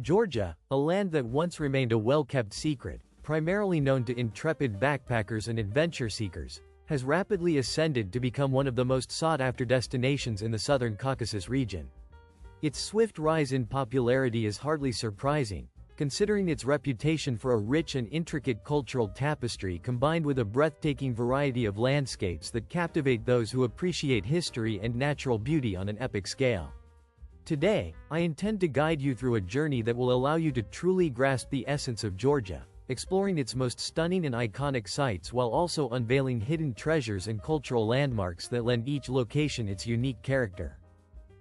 Georgia, a land that once remained a well-kept secret, primarily known to intrepid backpackers and adventure seekers, has rapidly ascended to become one of the most sought-after destinations in the southern Caucasus region. Its swift rise in popularity is hardly surprising, considering its reputation for a rich and intricate cultural tapestry combined with a breathtaking variety of landscapes that captivate those who appreciate history and natural beauty on an epic scale. Today, I intend to guide you through a journey that will allow you to truly grasp the essence of Georgia, exploring its most stunning and iconic sites while also unveiling hidden treasures and cultural landmarks that lend each location its unique character.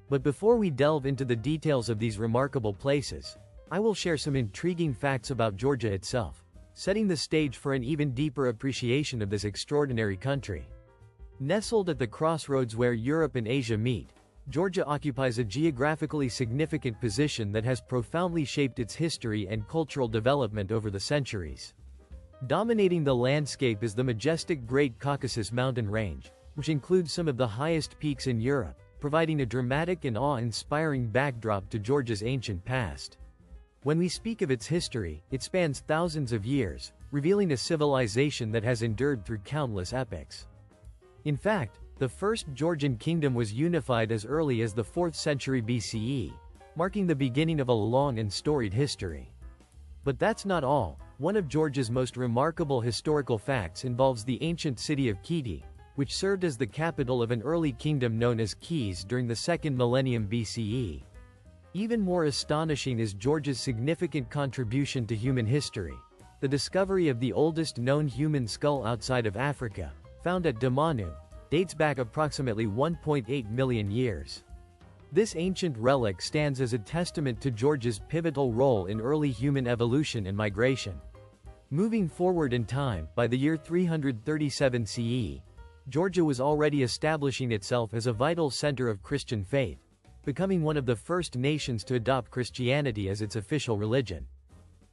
But before we delve into the details of these remarkable places, I will share some intriguing facts about Georgia itself, setting the stage for an even deeper appreciation of this extraordinary country. Nestled at the crossroads where Europe and Asia meet, Georgia occupies a geographically significant position that has profoundly shaped its history and cultural development over the centuries. Dominating the landscape is the majestic Great Caucasus mountain range, which includes some of the highest peaks in Europe, providing a dramatic and awe-inspiring backdrop to Georgia's ancient past. When we speak of its history, it spans thousands of years, revealing a civilization that has endured through countless epochs. In fact, the first Georgian kingdom was unified as early as the 4th century BCE, marking the beginning of a long and storied history. But that's not all. One of Georgia's most remarkable historical facts involves the ancient city of Kakheti, which served as the capital of an early kingdom known as Kis during the 2nd millennium BCE. Even more astonishing is Georgia's significant contribution to human history. The discovery of the oldest known human skull outside of Africa, found at Damanu, dates back approximately 1.8 million years. This ancient relic stands as a testament to Georgia's pivotal role in early human evolution and migration. Moving forward in time, by the year 337 CE, Georgia was already establishing itself as a vital center of Christian faith, becoming one of the first nations to adopt Christianity as its official religion.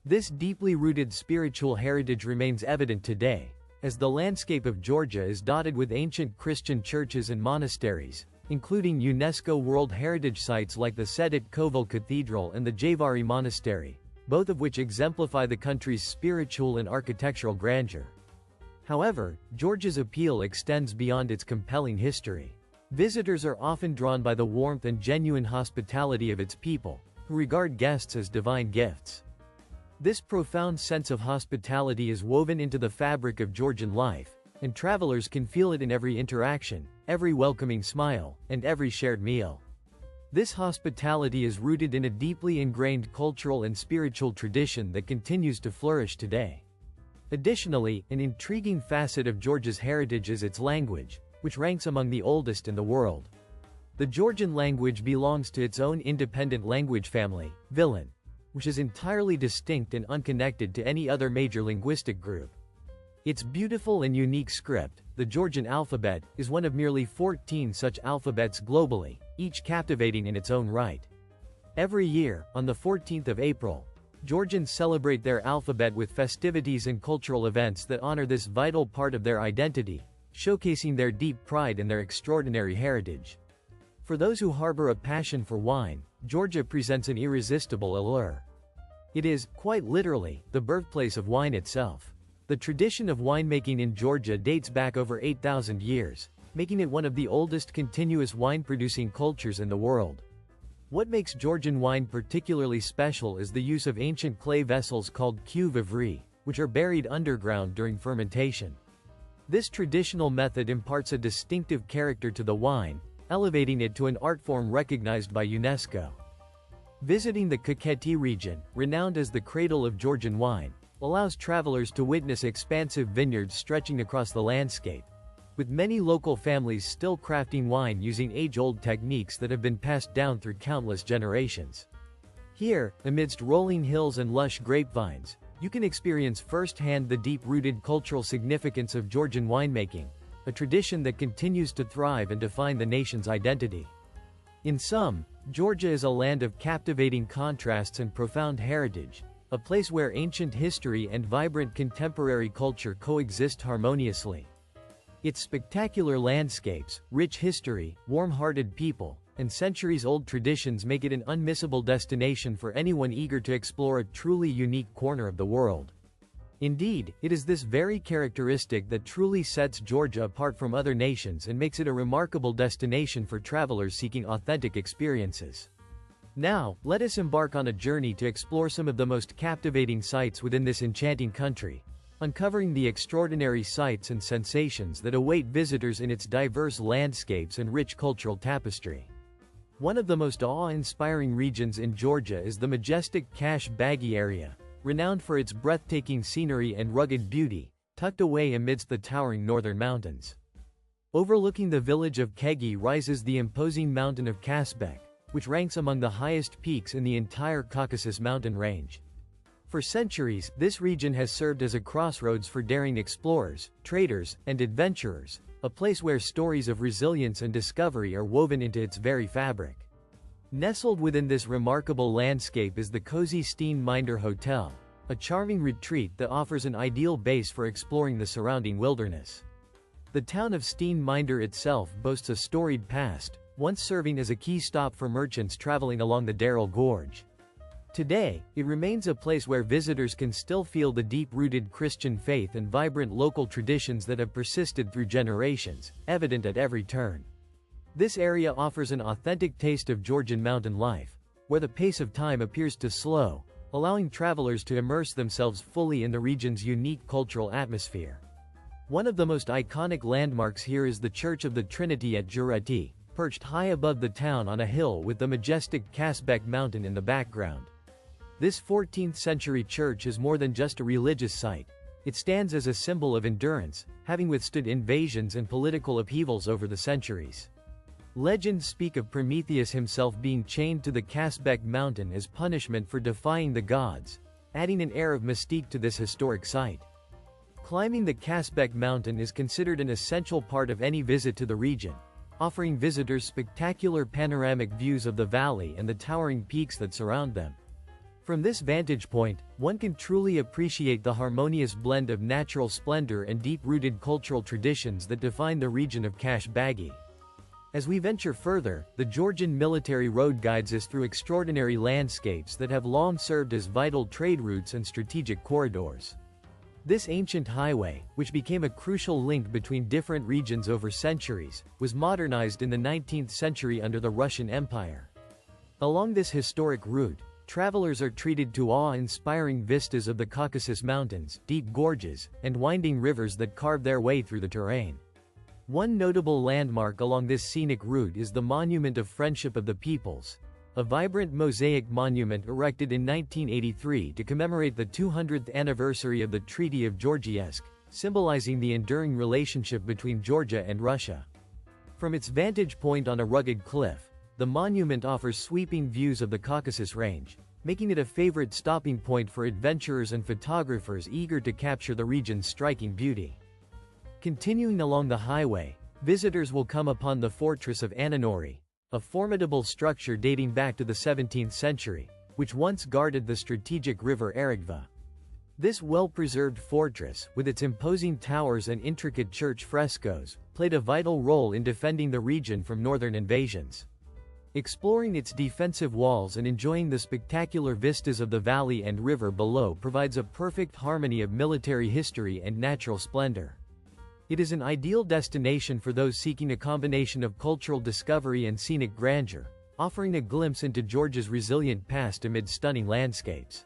This deeply rooted spiritual heritage remains evident today, as the landscape of Georgia is dotted with ancient Christian churches and monasteries, including UNESCO World Heritage Sites like the Sanetti Cathedral and the Javari Monastery, both of which exemplify the country's spiritual and architectural grandeur. However, Georgia's appeal extends beyond its compelling history. Visitors are often drawn by the warmth and genuine hospitality of its people, who regard guests as divine gifts. This profound sense of hospitality is woven into the fabric of Georgian life, and travelers can feel it in every interaction, every welcoming smile, and every shared meal. This hospitality is rooted in a deeply ingrained cultural and spiritual tradition that continues to flourish today. Additionally, an intriguing facet of Georgia's heritage is its language, which ranks among the oldest in the world. The Georgian language belongs to its own independent language family, Villan, which is entirely distinct and unconnected to any other major linguistic group. Its beautiful and unique script, the Georgian alphabet, is one of merely 14 such alphabets globally, each captivating in its own right. Every year, on the 14th of April, Georgians celebrate their alphabet with festivities and cultural events that honor this vital part of their identity, showcasing their deep pride in their extraordinary heritage. For those who harbor a passion for wine, Georgia presents an irresistible allure. It is, quite literally, the birthplace of wine itself. The tradition of winemaking in Georgia dates back over 8,000 years, making it one of the oldest continuous wine-producing cultures in the world. What makes Georgian wine particularly special is the use of ancient clay vessels called cuve-vivri, which are buried underground during fermentation. This traditional method imparts a distinctive character to the wine, elevating it to an art form recognized by UNESCO. Visiting the Kakheti region, renowned as the cradle of Georgian wine, allows travelers to witness expansive vineyards stretching across the landscape, with many local families still crafting wine using age-old techniques that have been passed down through countless generations. Here, amidst rolling hills and lush grapevines, you can experience firsthand the deep-rooted cultural significance of Georgian winemaking, a tradition that continues to thrive and define the nation's identity. In sum, Georgia is a land of captivating contrasts and profound heritage, a place where ancient history and vibrant contemporary culture coexist harmoniously. Its spectacular landscapes, rich history, warm-hearted people, and centuries-old traditions make it an unmissable destination for anyone eager to explore a truly unique corner of the world. Indeed, it is this very characteristic that truly sets Georgia apart from other nations and makes it a remarkable destination for travelers seeking authentic experiences. Now, let us embark on a journey to explore some of the most captivating sights within this enchanting country, uncovering the extraordinary sights and sensations that await visitors in its diverse landscapes and rich cultural tapestry. One of the most awe-inspiring regions in Georgia is the majestic Kasbek area, renowned for its breathtaking scenery and rugged beauty, tucked away amidst the towering northern mountains. Overlooking the village of Kakheti rises the imposing mountain of Kasbek, which ranks among the highest peaks in the entire Caucasus mountain range. For centuries, this region has served as a crossroads for daring explorers, traders, and adventurers, a place where stories of resilience and discovery are woven into its very fabric. Nestled within this remarkable landscape is the cozy Steenminder Hotel, a charming retreat that offers an ideal base for exploring the surrounding wilderness. The town of Steenminder itself boasts a storied past, once serving as a key stop for merchants traveling along the Darrell Gorge. Today, it remains a place where visitors can still feel the deep-rooted Christian faith and vibrant local traditions that have persisted through generations, evident at every turn. This area offers an authentic taste of Georgian mountain life, where the pace of time appears to slow, allowing travelers to immerse themselves fully in the region's unique cultural atmosphere. One of the most iconic landmarks here is the Church of the Trinity at Geretti, perched high above the town on a hill with the majestic Kasbek mountain in the background. This 14th-century church is more than just a religious site. It stands as a symbol of endurance, having withstood invasions and political upheavals over the centuries. Legends speak of Prometheus himself being chained to the Kasbek mountain as punishment for defying the gods, adding an air of mystique to this historic site. Climbing the Kasbek mountain is considered an essential part of any visit to the region, offering visitors spectacular panoramic views of the valley and the towering peaks that surround them. From this vantage point, one can truly appreciate the harmonious blend of natural splendor and deep-rooted cultural traditions that define the region of Kasbek. As we venture further, the Georgian military road guides us through extraordinary landscapes that have long served as vital trade routes and strategic corridors. This ancient highway, which became a crucial link between different regions over centuries, was modernized in the 19th century under the Russian Empire. Along this historic route, travelers are treated to awe-inspiring vistas of the Caucasus Mountains, deep gorges, and winding rivers that carve their way through the terrain. One notable landmark along this scenic route is the Monument of Friendship of the Peoples, a vibrant mosaic monument erected in 1983 to commemorate the 200th anniversary of the Treaty of Georgievsk, symbolizing the enduring relationship between Georgia and Russia. From its vantage point on a rugged cliff, the monument offers sweeping views of the Caucasus Range, making it a favorite stopping point for adventurers and photographers eager to capture the region's striking beauty. Continuing along the highway, visitors will come upon the fortress of Ananori, a formidable structure dating back to the 17th century, which once guarded the strategic river Aragva. This well-preserved fortress, with its imposing towers and intricate church frescoes, played a vital role in defending the region from northern invasions. Exploring its defensive walls and enjoying the spectacular vistas of the valley and river below provides a perfect harmony of military history and natural splendor. It is an ideal destination for those seeking a combination of cultural discovery and scenic grandeur, offering a glimpse into Georgia's resilient past amid stunning landscapes.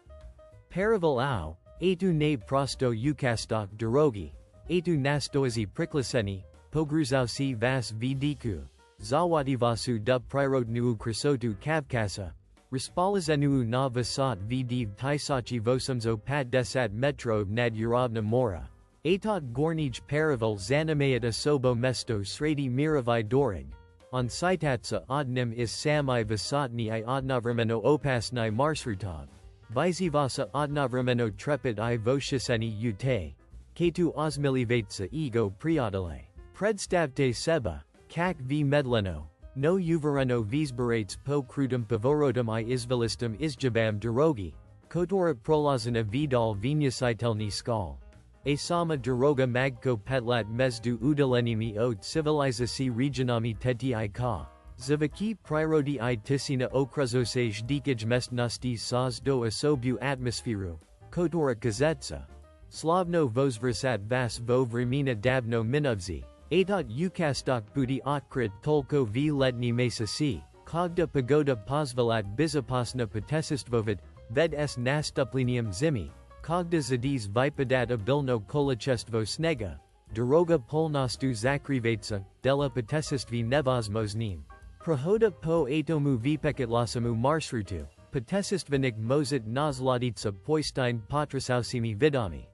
Paravel au, etu ne prosto ukastok drogi, etu nastoazi priklaseni, pogruzausi vas vidiku, zawativasu dub prirodnu krisotu kavkasa, respalazenu na vasat vidiv taisachi vosumzo pat desat metrov nad uravna mora. Atot Gornij Paravel Zanamayat Asobo Mesto Sredi Miravi Dorig, on Sitatsa Odnim is Samai Vasatni I Odnavrameno Opasni Marsrutov, Vizivasa Odnavrameno Trepid I Voshiseni Ute, K2 Osmilivatsa Ego Priodale, Predstavte Seba, Kak v Medleno, No Uvereno Visberates Po Krudum Pavorodum I Izvilistum Isjabam Derogi, Kotora Prolazana Vidal Vinyasitelni Skal. Asama Daroga Magko Petlat Mezdu Udalenimi Ode Civilizaci Regionami Teti I Ka, Zavaki prirodi I tisina okrazosej dikij mestnosti saz do osobu atmosferu, kotora kazetsa. Slavno vozversat vas vo vremena dabno minovzi, atot ukastok budi otkrit tolko v letni mesasi, kogda pagoda pozvelat bizopasna potesistvovit, ved s nastuplinium zimi, kogda zadiz vipadat abilno kolachestvo snega, doroga polnostu zakrivetsa, dela potesistvi nevozmoznim. Prohoda po atomu vipekatlasamu marsrutu, potesistvenik mozit nazladitsa poistein patrasausimi vidami.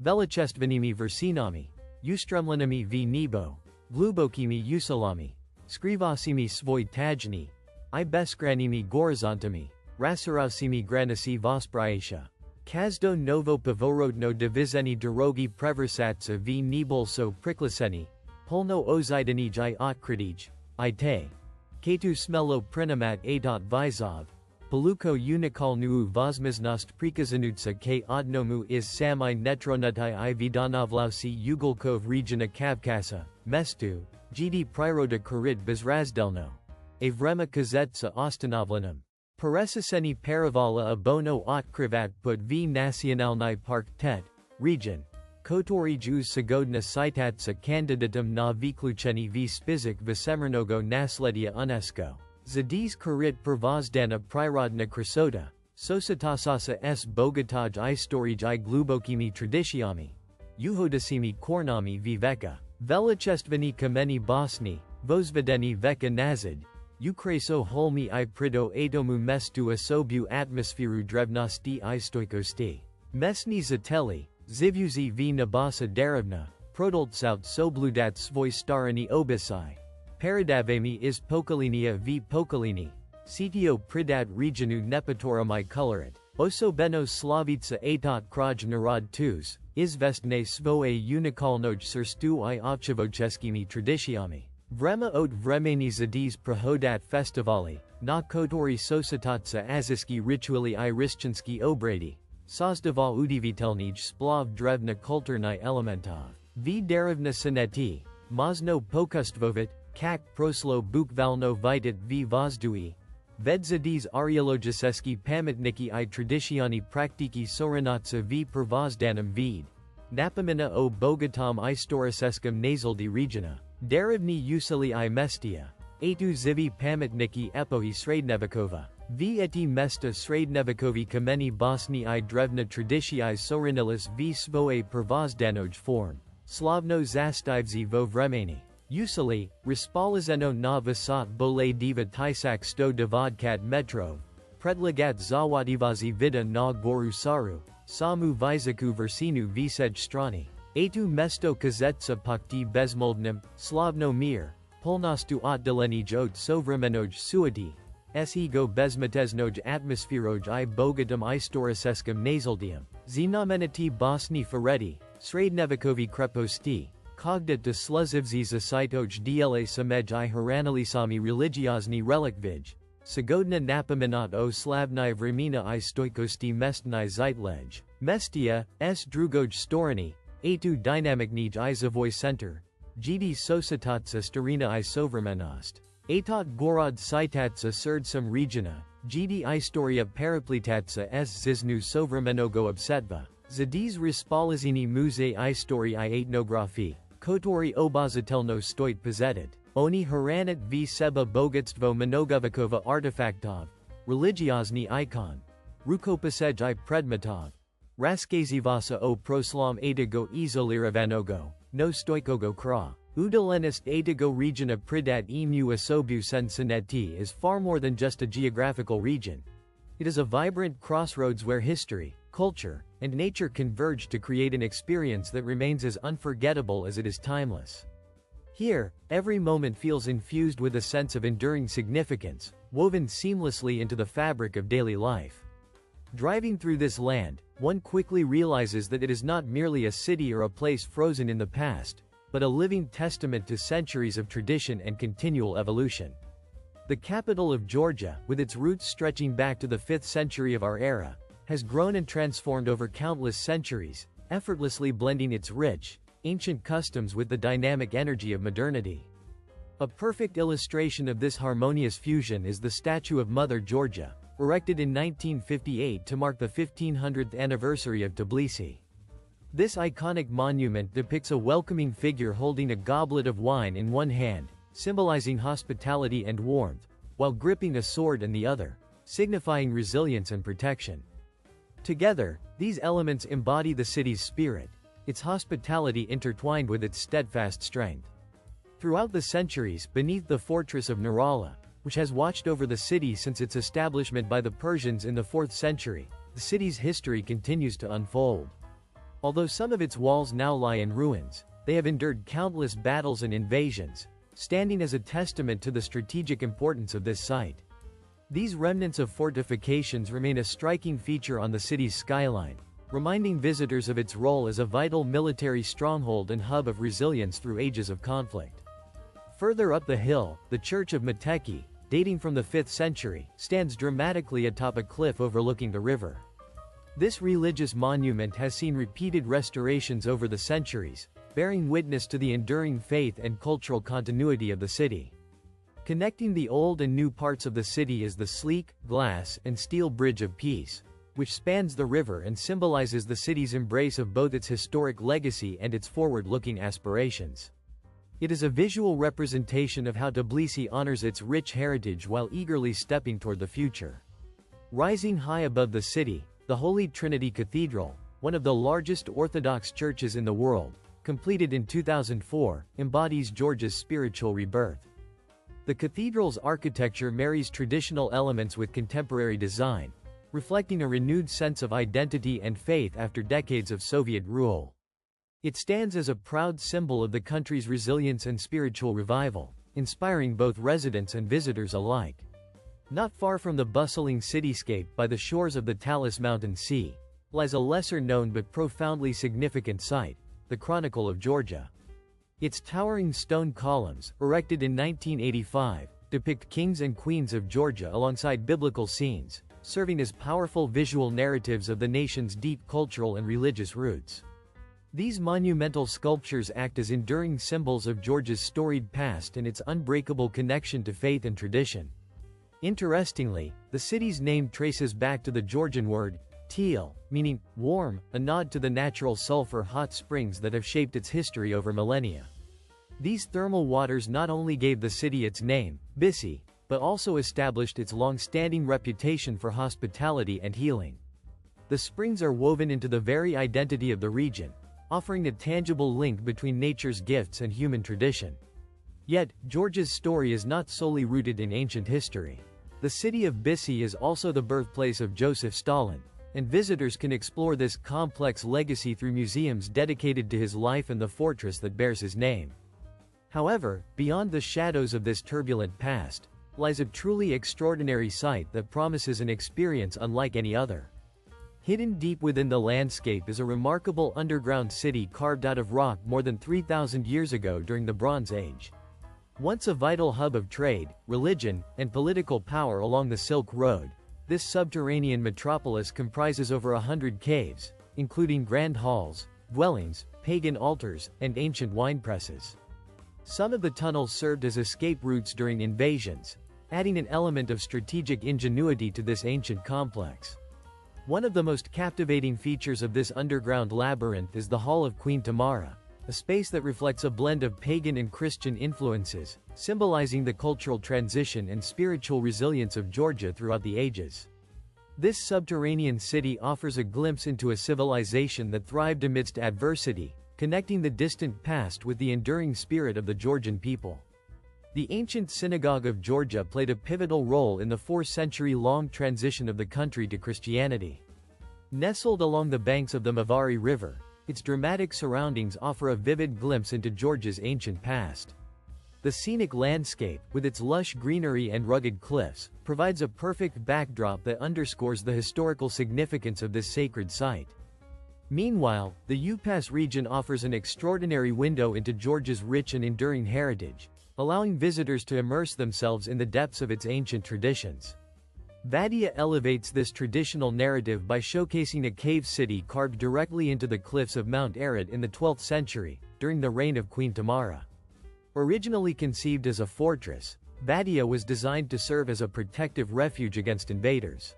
Velichestvenimi versinami, ustremlinami v nebo, glubokimi usalami, skrivasimi svoj tajni, I beskranimi gorizantami, rasarausimi granasi vospraisha. Kazdo novo pavorodno divizeni dorogi preversatsa v nebolso priklaseni, polno ozidanij I otkritij, I te. Ketu smelo prinamat atot vizov. Paluko unikalnu vozmiznost prikazanutsa k odnomu is sami netronutai I vidanovlausi ugolkov regiona Kavkasa, Mestu, gd priroda korid bezrazdelno. A vrema kazetsa ostanovlanum. Peresiseni paravala abono otkrivat put v nacionalni park tet, region. Kotorij uz sagodna citatsa candidatum na viklucheni v spizik visemrnogo nasledia UNESCO. Zadiz korit pervozdana prirodna krasota, sositasasa s bogataj I storij I glubokimi tradiciami. Uhodasimi kornami viveka. Velichestveni kameni bosni, vozvedeni veka nazid. Ukreso holmi I prido atomu mestu asobu atmosferu drevnosti I stoikosti. Mesni zateli, zivuzi v nabasa derevna, prodoltsout sobludat svoj starani obisai. Paradavemi is Pokalini v Pokalini. Cto pridat regionu nepatoramai colorit. Oso benos slavitsa atot kraj narod tus, izvestne svoje unikalnoj serstu I ovchevocheskimi tradiciami. Vrema ot vremeni zadiz prohodat festivali, na kotori sositatsa aziski rituali I rischanski obradi. Sozdaval udivitelnij splav drevna kulturni elementov. V derevna Sanetti, Mazno Pokastvovit, Kak proslo bukvalno vitit v vozdui. Vedzadiz ariologiseski pamatniki I tradicioni praktiki soranatsa v pervozdanum vid. Napamina o bogatam I storiseskum nasaldi regiona. Derivni usili I mestia. Atu zivi pamatniki epohi srednevikova. V eti mesta srednevikovi kameni bosni I drevna tradicii soranilis v svoje pervozdanoj form. Slavno zastivzi vo vremeni. Usili, Rispalizeno na visat bole diva tisak sto davodkat metrov. Predligat zawadivazi vida na goru saru, samu vizaku versinu visej strani. Atu mesto kazetsa pakti bezmoldnim, slavno mir, polnostu otdelenij ot sovremenoj suati. Ego bezmetesnoj atmosferoj I bogatum I storiseskum nasaldium. Znamenati bosni fereti, srednevikovi kreposti. Kogdat de sluzivzi zasitoj dla samej I haranalisami religiozni relikvij. Sagodna napaminat o slavni vremena I stoikosti mestni zeitlej. Mestia, s drugoj storani, atu dynamicnij I zavoj center. Gd sositatsa starina I sovremenost. Atot gorod citatsa surdsum regiona, gd istoria paraplitatsa s ziznu sovremenogo obsetva. Zadiz rispalizini muze istori I etnografi, kotori obazatelno stoit pozetit. Oni haranit v seba bogatstvo mnogovikova artefaktov, religiozni icon. Rukopasej I predmetov. Raskazivasa o proslam etigo izoliravanog, no stoikogo kra. Udalenist etigo regiona pridat emu asobu sen Sanetti is far more than just a geographical region. It is a vibrant crossroads where history, culture, and nature converge to create an experience that remains as unforgettable as it is timeless. Here, every moment feels infused with a sense of enduring significance, woven seamlessly into the fabric of daily life. Driving through this land, one quickly realizes that it is not merely a city or a place frozen in the past, but a living testament to centuries of tradition and continual evolution. The capital of Georgia, with its roots stretching back to the 5th century of our era, has grown and transformed over countless centuries, effortlessly blending its rich, ancient customs with the dynamic energy of modernity. A perfect illustration of this harmonious fusion is the statue of Mother Georgia, erected in 1958 to mark the 1500th anniversary of Tbilisi. This iconic monument depicts a welcoming figure holding a goblet of wine in one hand, symbolizing hospitality and warmth, while gripping a sword in the other, signifying resilience and protection. Together, these elements embody the city's spirit, its hospitality intertwined with its steadfast strength. Throughout the centuries, beneath the fortress of Nurala, which has watched over the city since its establishment by the Persians in the 4th century, the city's history continues to unfold. Although some of its walls now lie in ruins, they have endured countless battles and invasions, standing as a testament to the strategic importance of this site. These remnants of fortifications remain a striking feature on the city's skyline, reminding visitors of its role as a vital military stronghold and hub of resilience through ages of conflict. Further up the hill, the Church of Mesti, dating from the 5th century, stands dramatically atop a cliff overlooking the river. This religious monument has seen repeated restorations over the centuries, bearing witness to the enduring faith and cultural continuity of the city. Connecting the old and new parts of the city is the sleek, glass, and steel Bridge of Peace, which spans the river and symbolizes the city's embrace of both its historic legacy and its forward-looking aspirations. It is a visual representation of how Tbilisi honors its rich heritage while eagerly stepping toward the future. Rising high above the city, the Holy Trinity Cathedral, one of the largest Orthodox churches in the world, completed in 2004, embodies Georgia's spiritual rebirth. The cathedral's architecture marries traditional elements with contemporary design, reflecting a renewed sense of identity and faith after decades of Soviet rule. It stands as a proud symbol of the country's resilience and spiritual revival, inspiring both residents and visitors alike. Not far from the bustling cityscape by the shores of the Talus Mountain Sea, lies a lesser-known but profoundly significant site, the Chronicle of Georgia. Its towering stone columns, erected in 1985, depict kings and queens of Georgia alongside biblical scenes, serving as powerful visual narratives of the nation's deep cultural and religious roots. These monumental sculptures act as enduring symbols of Georgia's storied past and its unbreakable connection to faith and tradition. Interestingly, the city's name traces back to the Georgian word, teal, meaning warm, a nod to the natural sulfur hot springs that have shaped its history over millennia. These thermal waters not only gave the city its name, Tbilisi, but also established its long-standing reputation for hospitality and healing. The springs are woven into the very identity of the region, offering a tangible link between nature's gifts and human tradition. Yet, Georgia's story is not solely rooted in ancient history. The city of Tbilisi is also the birthplace of Joseph Stalin, and visitors can explore this complex legacy through museums dedicated to his life and the fortress that bears his name. However, beyond the shadows of this turbulent past, lies a truly extraordinary site that promises an experience unlike any other. Hidden deep within the landscape is a remarkable underground city carved out of rock more than 3,000 years ago during the Bronze Age. Once a vital hub of trade, religion, and political power along the Silk Road, this subterranean metropolis comprises over 100 caves, including grand halls, dwellings, pagan altars, and ancient wine presses. Some of the tunnels served as escape routes during invasions, adding an element of strategic ingenuity to this ancient complex. One of the most captivating features of this underground labyrinth is the Hall of Queen Tamara, a space that reflects a blend of pagan and Christian influences, symbolizing the cultural transition and spiritual resilience of Georgia throughout the ages. This subterranean city offers a glimpse into a civilization that thrived amidst adversity, connecting the distant past with the enduring spirit of the Georgian people. The ancient synagogue of Georgia played a pivotal role in the 4-century-long transition of the country to Christianity. Nestled along the banks of the Mavari River, its dramatic surroundings offer a vivid glimpse into Georgia's ancient past. The scenic landscape, with its lush greenery and rugged cliffs, provides a perfect backdrop that underscores the historical significance of this sacred site. Meanwhile, the Upas region offers an extraordinary window into Georgia's rich and enduring heritage, allowing visitors to immerse themselves in the depths of its ancient traditions. Vadia elevates this traditional narrative by showcasing a cave city carved directly into the cliffs of Mount Arid in the 12th century, during the reign of Queen Tamara. Originally conceived as a fortress, Badia was designed to serve as a protective refuge against invaders.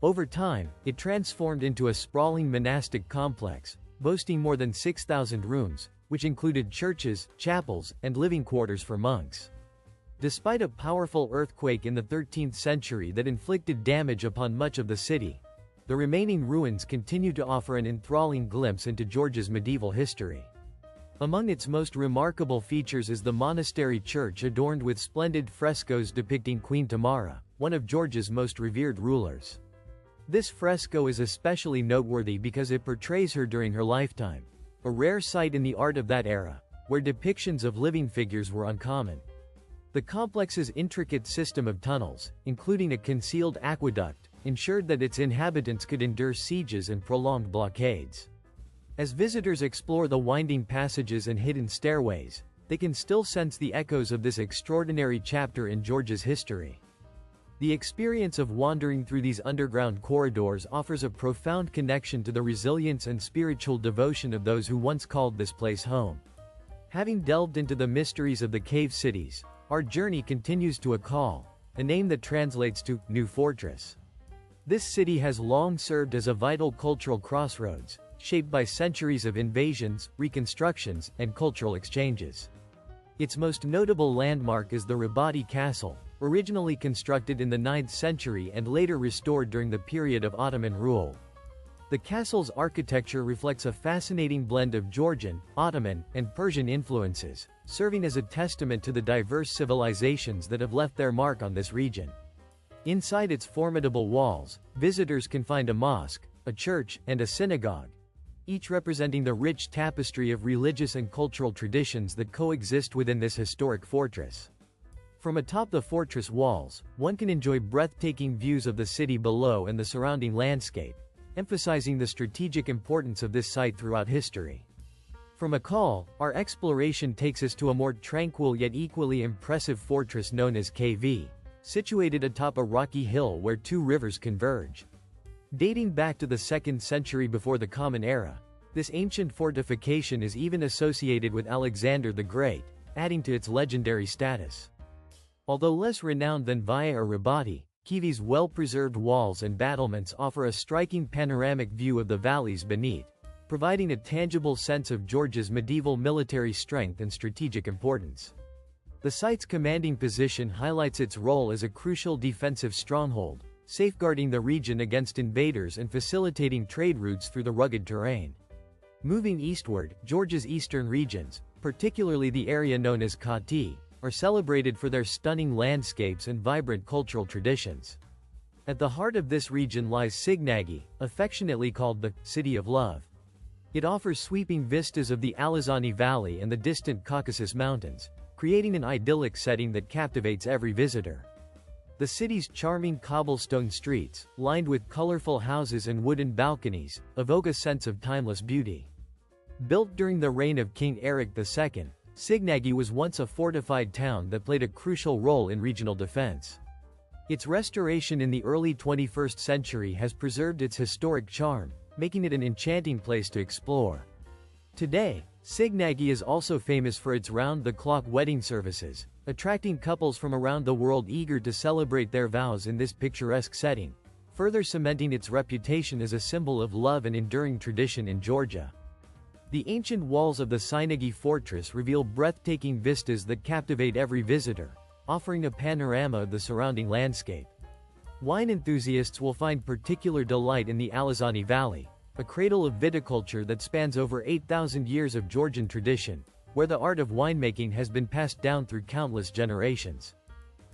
Over time, it transformed into a sprawling monastic complex, boasting more than 6,000 rooms, which included churches, chapels, and living quarters for monks. Despite a powerful earthquake in the 13th century that inflicted damage upon much of the city, the remaining ruins continue to offer an enthralling glimpse into Georgia's medieval history. Among its most remarkable features is the monastery church adorned with splendid frescoes depicting Queen Tamara, one of Georgia's most revered rulers. This fresco is especially noteworthy because it portrays her during her lifetime, a rare sight in the art of that era, where depictions of living figures were uncommon. The complex's intricate system of tunnels, including a concealed aqueduct, ensured that its inhabitants could endure sieges and prolonged blockades. As visitors explore the winding passages and hidden stairways, they can still sense the echoes of this extraordinary chapter in Georgia's history. The experience of wandering through these underground corridors offers a profound connection to the resilience and spiritual devotion of those who once called this place home. Having delved into the mysteries of the cave cities, our journey continues to Akal, a name that translates to New Fortress. This city has long served as a vital cultural crossroads, shaped by centuries of invasions, reconstructions, and cultural exchanges. Its most notable landmark is the Rabati Castle, originally constructed in the 9th century and later restored during the period of Ottoman rule. The castle's architecture reflects a fascinating blend of Georgian, Ottoman, and Persian influences, serving as a testament to the diverse civilizations that have left their mark on this region. Inside its formidable walls, visitors can find a mosque, a church, and a synagogue, each representing the rich tapestry of religious and cultural traditions that coexist within this historic fortress. From atop the fortress walls, one can enjoy breathtaking views of the city below and the surrounding landscape, emphasizing the strategic importance of this site throughout history. From Akal, our exploration takes us to a more tranquil yet equally impressive fortress known as KV, situated atop a rocky hill where two rivers converge. Dating back to the 2nd century before the Common Era, this ancient fortification is even associated with Alexander the Great, adding to its legendary status. Although less renowned than Via or Rabati, Kivi's well-preserved walls and battlements offer a striking panoramic view of the valleys beneath, providing a tangible sense of Georgia's medieval military strength and strategic importance. The site's commanding position highlights its role as a crucial defensive stronghold, safeguarding the region against invaders and facilitating trade routes through the rugged terrain. Moving eastward, Georgia's eastern regions, particularly the area known as Kakheti, are celebrated for their stunning landscapes and vibrant cultural traditions. At the heart of this region lies Signagi, affectionately called the City of Love. It offers sweeping vistas of the Alazani Valley and the distant Caucasus Mountains, creating an idyllic setting that captivates every visitor. The city's charming cobblestone streets, lined with colorful houses and wooden balconies, evoke a sense of timeless beauty. Built during the reign of King Eric II, Signagi was once a fortified town that played a crucial role in regional defense. Its restoration in the early 21st century has preserved its historic charm, making it an enchanting place to explore. Today, Signagi is also famous for its round-the-clock wedding services, attracting couples from around the world eager to celebrate their vows in this picturesque setting, further cementing its reputation as a symbol of love and enduring tradition in Georgia. The ancient walls of the Signagi fortress reveal breathtaking vistas that captivate every visitor, offering a panorama of the surrounding landscape. Wine enthusiasts will find particular delight in the Alazani Valley, a cradle of viticulture that spans over 8,000 years of Georgian tradition, where the art of winemaking has been passed down through countless generations.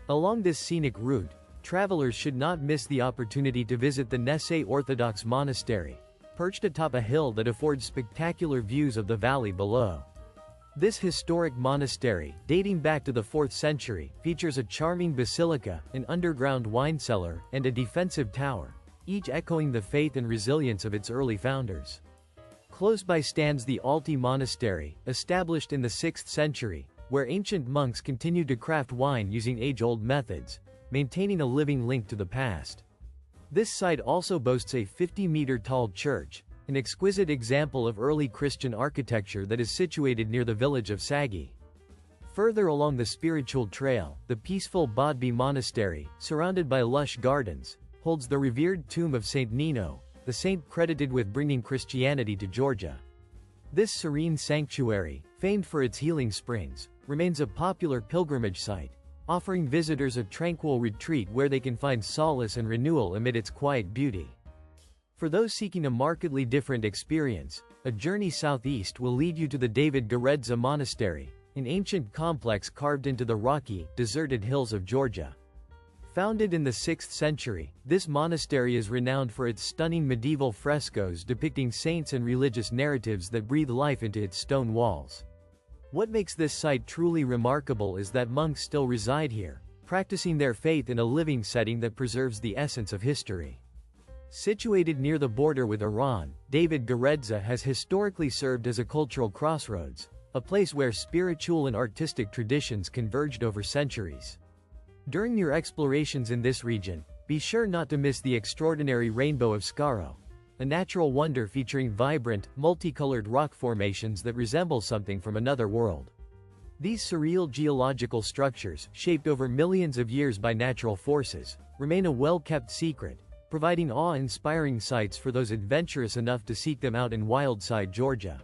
Along this scenic route, travelers should not miss the opportunity to visit the Nese Orthodox Monastery, perched atop a hill that affords spectacular views of the valley below. This historic monastery, dating back to the 4th century, features a charming basilica, an underground wine cellar, and a defensive tower, each echoing the faith and resilience of its early founders. Close by stands the Alti Monastery, established in the 6th century, where ancient monks continued to craft wine using age-old methods, maintaining a living link to the past. This site also boasts a 50-meter-tall church, an exquisite example of early Christian architecture that is situated near the village of Sagi. Further along the spiritual trail, the peaceful Bodbi Monastery, surrounded by lush gardens, holds the revered tomb of Saint Nino, the saint credited with bringing Christianity to Georgia. This serene sanctuary, famed for its healing springs, remains a popular pilgrimage site, offering visitors a tranquil retreat where they can find solace and renewal amid its quiet beauty. For those seeking a markedly different experience, a journey southeast will lead you to the David Geretti Monastery, an ancient complex carved into the rocky, deserted hills of Georgia. Founded in the 6th century, this monastery is renowned for its stunning medieval frescoes depicting saints and religious narratives that breathe life into its stone walls. What makes this site truly remarkable is that monks still reside here, practicing their faith in a living setting that preserves the essence of history. Situated near the border with Iran, David Geretti has historically served as a cultural crossroads, a place where spiritual and artistic traditions converged over centuries. During your explorations in this region, be sure not to miss the extraordinary Rainbow of Skaro, a natural wonder featuring vibrant, multicolored rock formations that resemble something from another world. These surreal geological structures, shaped over millions of years by natural forces, remain a well-kept secret, providing awe-inspiring sights for those adventurous enough to seek them out in Wildside, Georgia.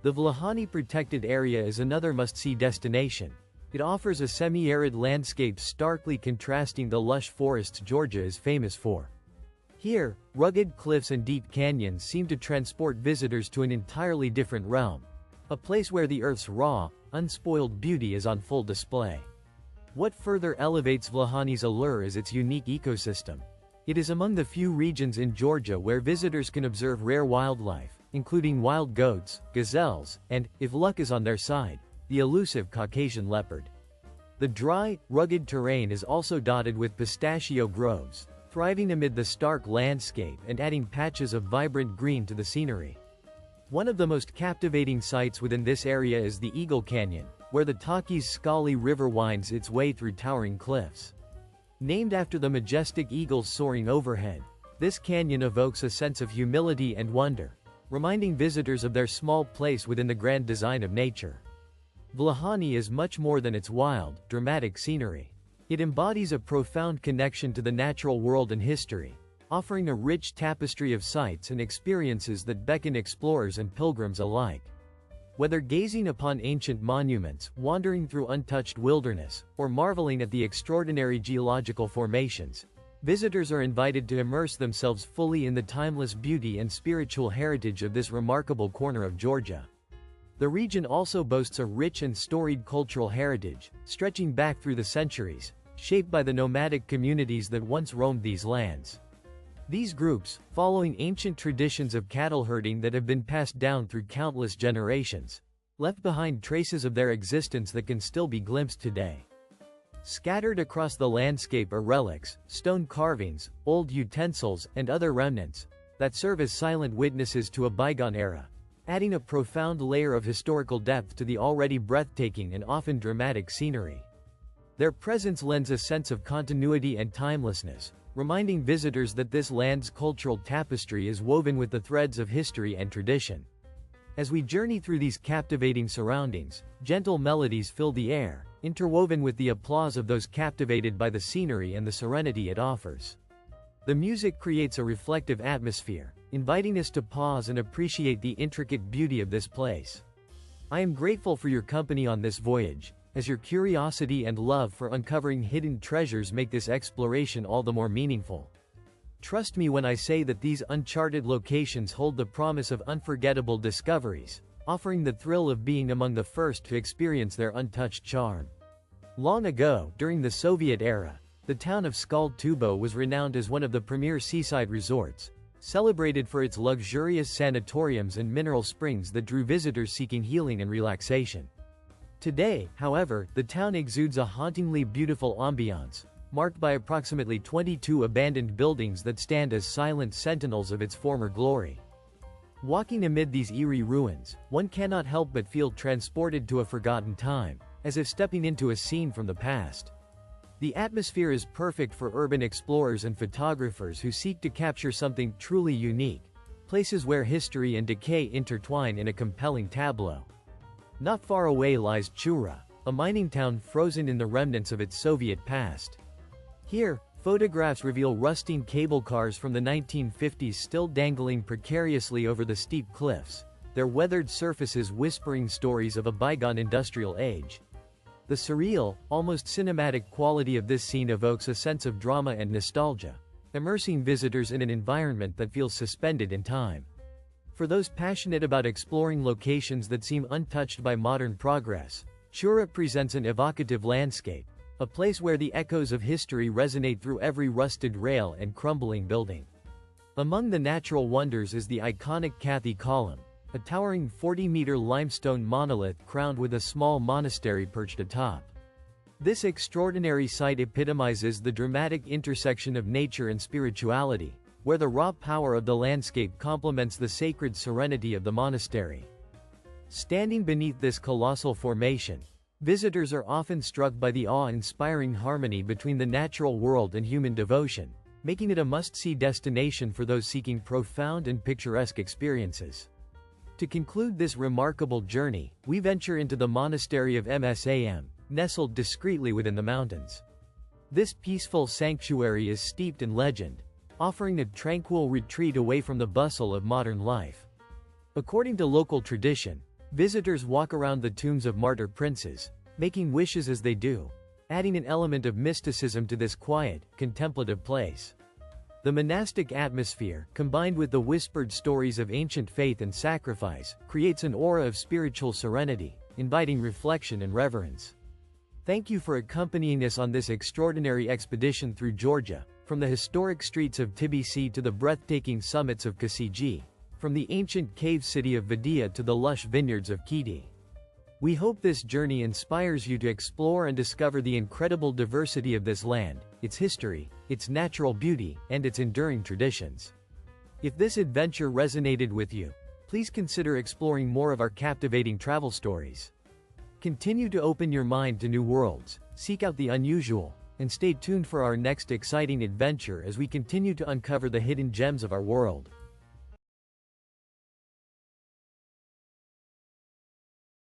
The Vlahani Protected Area is another must-see destination. It offers a semi-arid landscape starkly contrasting the lush forests Georgia is famous for. Here, rugged cliffs and deep canyons seem to transport visitors to an entirely different realm, a place where the Earth's raw, unspoiled beauty is on full display. What further elevates Vlahani's allure is its unique ecosystem. It is among the few regions in Georgia where visitors can observe rare wildlife, including wild goats, gazelles, and, if luck is on their side, the elusive Caucasian leopard. The dry, rugged terrain is also dotted with pistachio groves, thriving amid the stark landscape and adding patches of vibrant green to the scenery. One of the most captivating sights within this area is the Eagle Canyon, where the Tbilisi River winds its way through towering cliffs. Named after the majestic eagles soaring overhead, this canyon evokes a sense of humility and wonder, reminding visitors of their small place within the grand design of nature. Vlahani is much more than its wild, dramatic scenery. It embodies a profound connection to the natural world and history, offering a rich tapestry of sights and experiences that beckon explorers and pilgrims alike. Whether gazing upon ancient monuments, wandering through untouched wilderness, or marveling at the extraordinary geological formations, visitors are invited to immerse themselves fully in the timeless beauty and spiritual heritage of this remarkable corner of Georgia. The region also boasts a rich and storied cultural heritage, stretching back through the centuries, shaped by the nomadic communities that once roamed these lands. These groups, following ancient traditions of cattle herding that have been passed down through countless generations, left behind traces of their existence that can still be glimpsed today. Scattered across the landscape are relics, stone carvings, old utensils, and other remnants that serve as silent witnesses to a bygone era, adding a profound layer of historical depth to the already breathtaking and often dramatic scenery. Their presence lends a sense of continuity and timelessness, reminding visitors that this land's cultural tapestry is woven with the threads of history and tradition. As we journey through these captivating surroundings, gentle melodies fill the air, interwoven with the applause of those captivated by the scenery and the serenity it offers. The music creates a reflective atmosphere, inviting us to pause and appreciate the intricate beauty of this place. I am grateful for your company on this voyage, as your curiosity and love for uncovering hidden treasures make this exploration all the more meaningful. Trust me when I say that these uncharted locations hold the promise of unforgettable discoveries, offering the thrill of being among the first to experience their untouched charm. Long ago, during the Soviet era, the town of Skaltubo was renowned as one of the premier seaside resorts, celebrated for its luxurious sanatoriums and mineral springs that drew visitors seeking healing and relaxation. Today, however, the town exudes a hauntingly beautiful ambiance, marked by approximately 22 abandoned buildings that stand as silent sentinels of its former glory. Walking amid these eerie ruins, one cannot help but feel transported to a forgotten time, as if stepping into a scene from the past. The atmosphere is perfect for urban explorers and photographers who seek to capture something truly unique, places where history and decay intertwine in a compelling tableau. Not far away lies Chura, a mining town frozen in the remnants of its Soviet past. Here, photographs reveal rusting cable cars from the 1950s still dangling precariously over the steep cliffs, their weathered surfaces whispering stories of a bygone industrial age. The surreal, almost cinematic quality of this scene evokes a sense of drama and nostalgia, immersing visitors in an environment that feels suspended in time. For those passionate about exploring locations that seem untouched by modern progress, Chura presents an evocative landscape, a place where the echoes of history resonate through every rusted rail and crumbling building. Among the natural wonders is the iconic Kakheti column, a towering 40-meter limestone monolith crowned with a small monastery perched atop. This extraordinary sight epitomizes the dramatic intersection of nature and spirituality, where the raw power of the landscape complements the sacred serenity of the monastery. Standing beneath this colossal formation, visitors are often struck by the awe-inspiring harmony between the natural world and human devotion, making it a must-see destination for those seeking profound and picturesque experiences. To conclude this remarkable journey, we venture into the monastery of Msam, nestled discreetly within the mountains. This peaceful sanctuary is steeped in legend, offering a tranquil retreat away from the bustle of modern life. According to local tradition, visitors walk around the tombs of martyr princes, making wishes as they do, adding an element of mysticism to this quiet, contemplative place. The monastic atmosphere, combined with the whispered stories of ancient faith and sacrifice, creates an aura of spiritual serenity, inviting reflection and reverence. Thank you for accompanying us on this extraordinary expedition through Georgia, from the historic streets of Tbilisi to the breathtaking summits of Kakheti, from the ancient cave city of Vidia to the lush vineyards of Kakheti. We hope this journey inspires you to explore and discover the incredible diversity of this land, its history, its natural beauty, and its enduring traditions. If this adventure resonated with you, please consider exploring more of our captivating travel stories. Continue to open your mind to new worlds, seek out the unusual, and stay tuned for our next exciting adventure as we continue to uncover the hidden gems of our world.